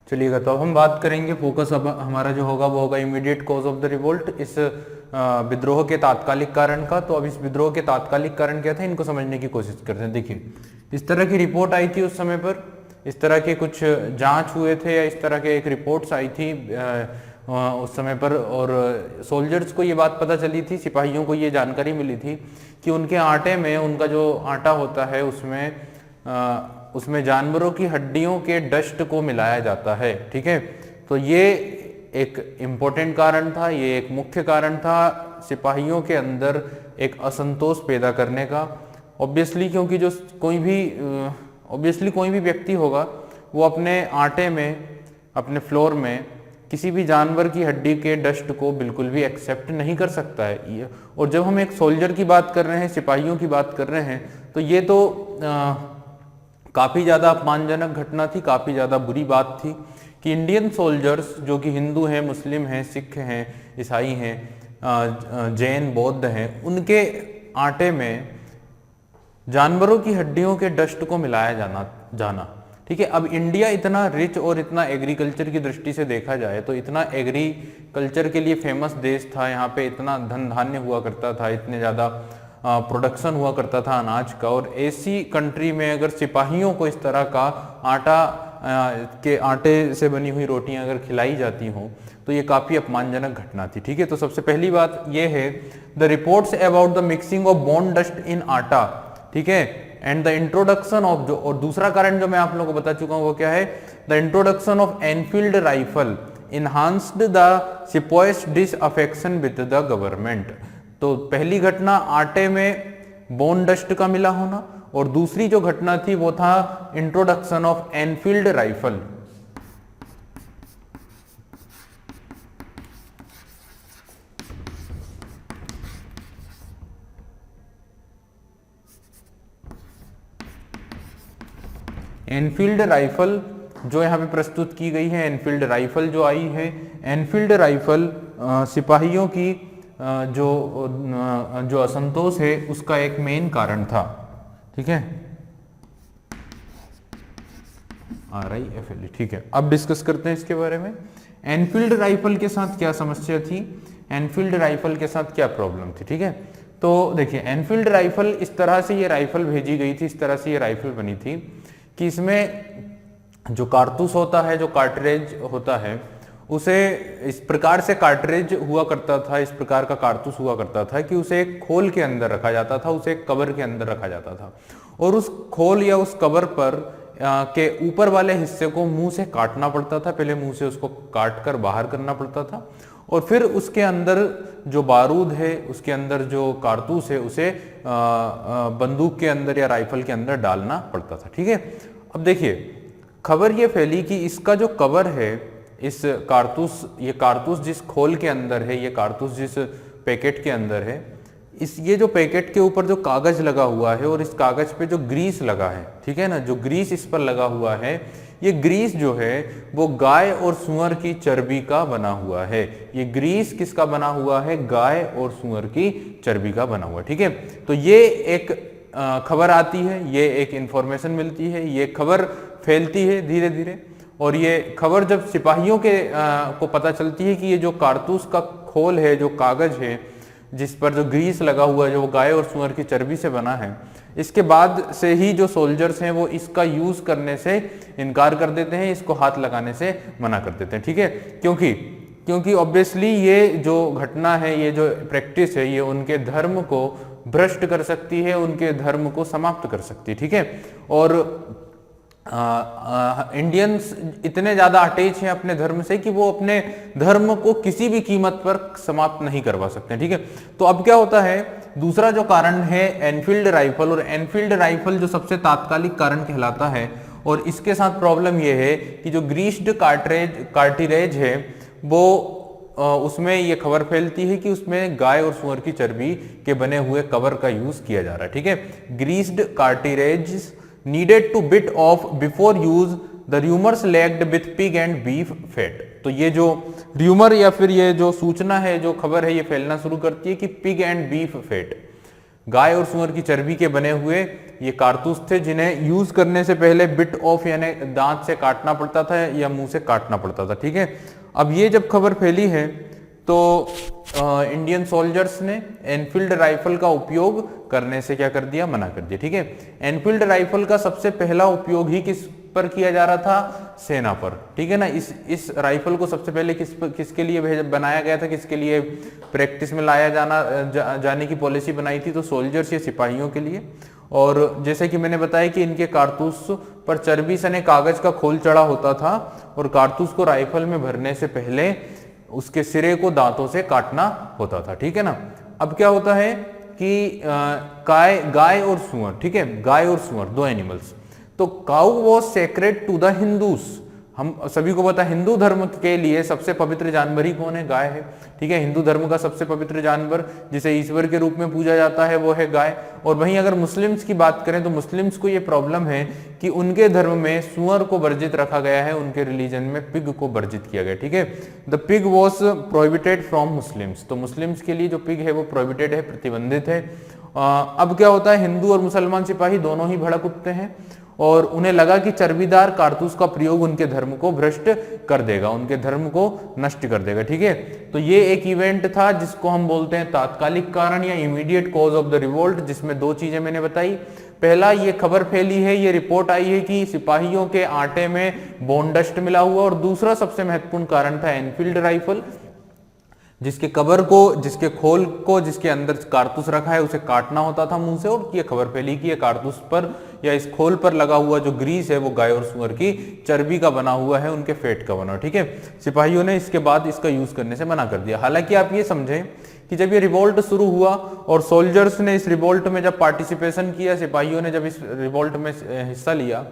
चलिएगा, तो अब हम बात करेंगे, फोकस अब हमारा जो होगा वो होगा immediate cause of the revolt, इस विद्रोह के तात्कालिक कारण का। तो अब इस विद्रोह के तात्कालिक कारण क्या थे, इनको समझने की कोशिश करते हैं। देखिए, इस तरह की रिपोर्ट आई थी उस समय पर, इस तरह के कुछ जांच हुए थे या इस तरह के एक रिपोर्ट्स आई थी उस समय पर, और सोल्जर्स को ये बात पता चली थी, सिपाहियों को ये जानकारी मिली थी कि उनके आटे में, उनका जो आटा होता है उसमें जानवरों की हड्डियों के डस्ट को मिलाया जाता है। ठीक है, तो ये एक इम्पोर्टेंट कारण था, ये एक मुख्य कारण था सिपाहियों के अंदर एक असंतोष पैदा करने का। ऑब्वियसली, क्योंकि जो कोई भी व्यक्ति होगा वो अपने आटे में, अपने फ्लोर में किसी भी जानवर की हड्डी के डस्ट को बिल्कुल भी एक्सेप्ट नहीं कर सकता है। और जब हम एक सोल्जर की बात कर रहे हैं, सिपाहियों की बात कर रहे हैं, तो ये तो काफ़ी ज़्यादा अपमानजनक घटना थी, काफ़ी ज़्यादा बुरी बात थी कि इंडियन सोल्जर्स, जो कि हिंदू हैं, मुस्लिम हैं, सिख हैं, ईसाई हैं, जैन, बौद्ध हैं, उनके आटे में जानवरों की हड्डियों के डस्ट को मिलाया जाना। ठीक है, अब इंडिया इतना रिच और इतना एग्रीकल्चर की दृष्टि से देखा जाए तो इतना एग्रीकल्चर के लिए फेमस देश था, यहाँ पे इतना धन धान्य हुआ करता था, इतने ज़्यादा प्रोडक्शन हुआ करता था अनाज का, और ऐसी कंट्री में अगर सिपाहियों को इस तरह का आटे से बनी हुई रोटियां अगर खिलाई जाती हों तो ये काफ़ी अपमानजनक घटना थी। ठीक है, तो सबसे पहली बात ये है, the reports about the mixing of bone dust in आटा, ठीक है, एंड द इंट्रोडक्शन ऑफ, जो और दूसरा कारण जो मैं आप लोगों को बता चुका हूं वो क्या है, the introduction of Enfield rifle enhanced the sepoys disaffection with the government. तो पहली घटना आटे में बोन डस्ट का मिला होना, और दूसरी जो घटना थी वो था introduction of Enfield rifle. Enfield rifle जो यहाँ पे प्रस्तुत की गई है, एनफील्ड राइफल जो आई है, एनफील्ड राइफल सिपाहियों की जो असंतोष है उसका एक मेन कारण था। ठीक है, RIFLE। ठीक है, अब डिस्कस करते हैं इसके बारे में। एनफील्ड राइफल के साथ क्या समस्या थी, एनफील्ड राइफल के साथ क्या प्रॉब्लम थी। ठीक है, तो देखिए, एनफील्ड राइफल, इस तरह से ये राइफल भेजी गई थी, इस तरह से ये राइफल बनी थी कि इसमें जो कारतूस होता है, जो कार्ट्रिज होता है, उसे इस प्रकार से कार्ट्रिज हुआ करता था, इस प्रकार का कारतूस हुआ करता था कि उसे एक खोल के अंदर रखा जाता था, उसे एक कवर के अंदर रखा जाता था, और उस खोल या उस कवर पर के ऊपर वाले हिस्से को मुंह से काटना पड़ता था। पहले मुंह से उसको काट कर बाहर करना पड़ता था, और फिर उसके अंदर जो बारूद है, उसके अंदर जो कारतूस है, उसे बंदूक के अंदर या राइफल के अंदर डालना पड़ता था। ठीक है, अब देखिए, खबर ये फैली कि इसका जो कवर है, इस कारतूस, ये कारतूस जिस खोल के अंदर है, ये कारतूस जिस पैकेट के अंदर है, ये जो पैकेट के ऊपर जो कागज लगा हुआ है और इस कागज पे जो ग्रीस लगा है, ठीक है ना, जो ग्रीस इस पर लगा हुआ है, ये ग्रीस जो है वो गाय और सूअर की चर्बी का बना हुआ है। ये ग्रीस किसका बना हुआ है, गाय और सूअर की चर्बी का बना हुआ है। ठीक है, तो ये एक खबर आती है, ये एक इंफॉर्मेशन मिलती है, ये खबर फैलती है धीरे धीरे, और ये खबर जब सिपाहियों को पता चलती है कि ये जो कारतूस का खोल है, जो कागज है, जिस पर जो ग्रीस लगा हुआ है, जो वो गाय और सूअर की चर्बी से बना है, इसके बाद से ही जो सोल्जर्स हैं वो इसका यूज करने से इनकार कर देते हैं, इसको हाथ लगाने से मना कर देते हैं। ठीक है, क्योंकि ऑब्वियसली ये जो घटना है, ये जो प्रैक्टिस है, ये उनके धर्म को भ्रष्ट कर सकती है, उनके धर्म को समाप्त कर सकती है। ठीक है, और इंडियंस इतने ज्यादा अटैच हैं अपने धर्म से कि वो अपने धर्म को किसी भी कीमत पर समाप्त नहीं करवा सकते। ठीक है, तो अब क्या होता है, दूसरा जो कारण है एनफील्ड राइफल, और एनफील्ड राइफल जो सबसे तात्कालिक कारण कहलाता है, और इसके साथ प्रॉब्लम यह है कि जो ग्रीस्ड कार्टिरेज है वो उसमें ये खबर फैलती है कि उसमें गाय और सूअर की चर्बी के बने हुए कवर का यूज किया जा रहा है। ठीक है, greased कार्टिरेज needed to bit off before use the rumors lagged with pig and beef fat। तो ये जो र्यूमर या फिर ये जो सूचना है, जो खबर है, ये फैलना शुरू करती है कि पिग एंड बीफ फैट, गाय और सूअर की चर्बी के बने हुए ये कारतूस थे जिन्हें यूज करने से पहले बिट ऑफ यानी दांत से काटना पड़ता था या मुंह से काटना पड़ता था, ठीक है। अब ये जब खबर फैली है तो इंडियन सोल्जर्स ने एनफील्ड राइफल का उपयोग करने से क्या कर दिया, मना कर दिया, ठीक है। एनफील्ड राइफल का सबसे पहला उपयोग ही किस पर किया जा रहा था, सेना पर, ठीक है ना। इस राइफल को सबसे पहले किसके लिए बनाया गया था, किसके लिए प्रैक्टिस में लाया जाने की पॉलिसी बनाई थी, तो सोल्जर्स या सिपाहियों के लिए। और जैसे कि मैंने बताया कि इनके कारतूस पर चर्बी सने कागज का खोल चढ़ा होता था और कारतूस को राइफल में भरने से पहले उसके सिरे को दांतों से काटना होता था, ठीक है ना। अब क्या होता है कि गाय और सुअर, ठीक है, गाय और सुअर दो एनिमल्स। तो cow was sacred to the Hindus, हम सभी को पता है हिंदू धर्म के लिए सबसे पवित्र जानवर ही कौन है, गाय है, ठीक है। हिंदू धर्म का सबसे पवित्र जानवर जिसे ईश्वर के रूप में पूजा जाता है वो है गाय। और वहीं अगर मुस्लिम्स की बात करें तो मुस्लिम्स को ये प्रॉब्लम है कि उनके धर्म में सुअर को वर्जित रखा गया है, उनके रिलीजन में पिग को वर्जित किया गया, ठीक है। The pig was prohibited from Muslims, तो मुस्लिम्स के लिए जो पिग है वो प्रोहिबिटेड है, प्रतिबंधित है। अब क्या होता है, हिंदू और मुसलमान सिपाही दोनों ही भड़क उठते हैं और उन्हें लगा कि चर्बीदार कारतूस का प्रयोग उनके धर्म को भ्रष्ट कर देगा, उनके धर्म को नष्ट कर देगा, ठीक है। तो ये एक इवेंट था जिसको हम बोलते हैं तात्कालिक कारण या immediate cause of the revolt, जिसमें दो चीजें मैंने बताई। पहला, ये खबर फैली है, ये रिपोर्ट आई है कि सिपाहियों के आटे में बोन डस्ट मिला हुआ, और दूसरा सबसे महत्वपूर्ण कारण था एनफील्ड राइफल, जिसके कवर को, जिसके खोल को, जिसके अंदर कारतूस रखा है उसे काटना होता था मुंह से, और ये खबर फैली कि ये कारतूस पर या इस खोल पर लगा हुआ जो ग्रीस है वो गाय और सुअर की चर्बी का बना हुआ है, उनके फेट का बना, ठीक है। सिपाहियों ने इसके बाद इसका यूज करने से मना कर दिया। हालांकि आप ये समझें कि जब ये रिवोल्ट शुरू हुआ और सोल्जर्स ने इस रिवोल्ट में जब पार्टिसिपेशन किया, सिपाहियों ने जब इस रिवोल्ट में हिस्सा लिया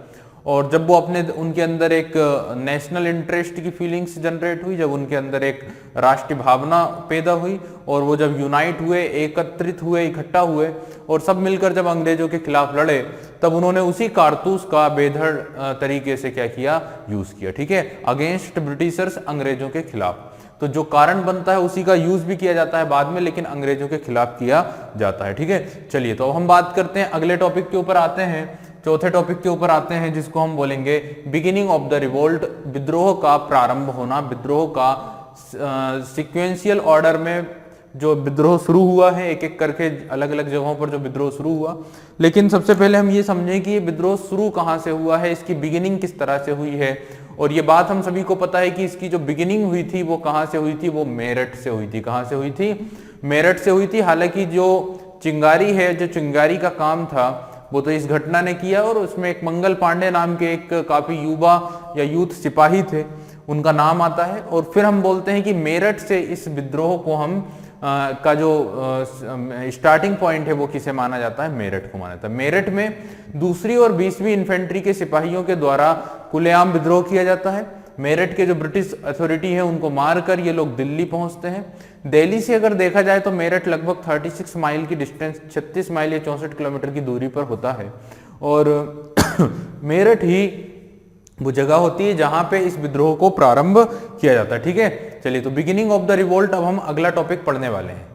और जब वो उनके अंदर एक नेशनल इंटरेस्ट की फीलिंग्स जनरेट हुई, जब उनके अंदर एक राष्ट्रीय भावना पैदा हुई और वो जब यूनाइट हुए, एकत्रित हुए, इकट्ठा हुए और सब मिलकर जब अंग्रेजों के खिलाफ लड़े, तब उन्होंने उसी कारतूस का बेधड़ तरीके से क्या किया, यूज किया, ठीक है, अगेंस्ट ब्रिटिशर्स, अंग्रेजों के खिलाफ। तो जो कारण बनता है उसी का यूज भी किया जाता है बाद में, लेकिन अंग्रेजों के खिलाफ किया जाता है, ठीक है। चलिए तो हम बात करते हैं अगले टॉपिक के ऊपर आते हैं, चौथे टॉपिक के ऊपर आते हैं, जिसको हम बोलेंगे बिगिनिंग ऑफ द रिवोल्ट, विद्रोह का प्रारंभ होना, विद्रोह का सीक्वेंशियल ऑर्डर में जो विद्रोह शुरू हुआ है, एक एक करके अलग अलग जगहों पर जो विद्रोह शुरू हुआ। लेकिन सबसे पहले हम ये समझें कि ये विद्रोह शुरू कहाँ से हुआ है, इसकी बिगिनिंग किस तरह से हुई है। और ये बात हम सभी को पता है कि इसकी जो बिगिनिंग हुई थी वो कहाँ से हुई थी, वो मेरठ से हुई थी। कहाँ से हुई थी, मेरठ से हुई थी। हालांकि जो चिंगारी है, जो चिंगारी का काम था वो तो इस घटना ने किया, और उसमें एक मंगल पांडे नाम के एक काफी युवा या यूथ सिपाही थे, उनका नाम आता है। और फिर हम बोलते हैं कि मेरठ से इस विद्रोह को हम का जो स्टार्टिंग पॉइंट है वो किसे माना जाता है, मेरठ को माना जाता है। मेरठ में दूसरी और 20वीं इन्फेंट्री के सिपाहियों के द्वारा खुलेआम विद्रोह किया जाता है। मेरठ के जो ब्रिटिश अथॉरिटी है उनको मारकर ये लोग दिल्ली पहुंचते हैं। दिल्ली से अगर देखा जाए तो मेरठ लगभग 36 माइल की डिस्टेंस, 36 माइल या 64 किलोमीटर की दूरी पर होता है। और मेरठ ही वो जगह होती है जहां पे इस विद्रोह को प्रारंभ किया जाता है, ठीक है। चलिए तो बिगिनिंग ऑफ द रिवोल्ट, अब हम अगला टॉपिक पढ़ने वाले हैं।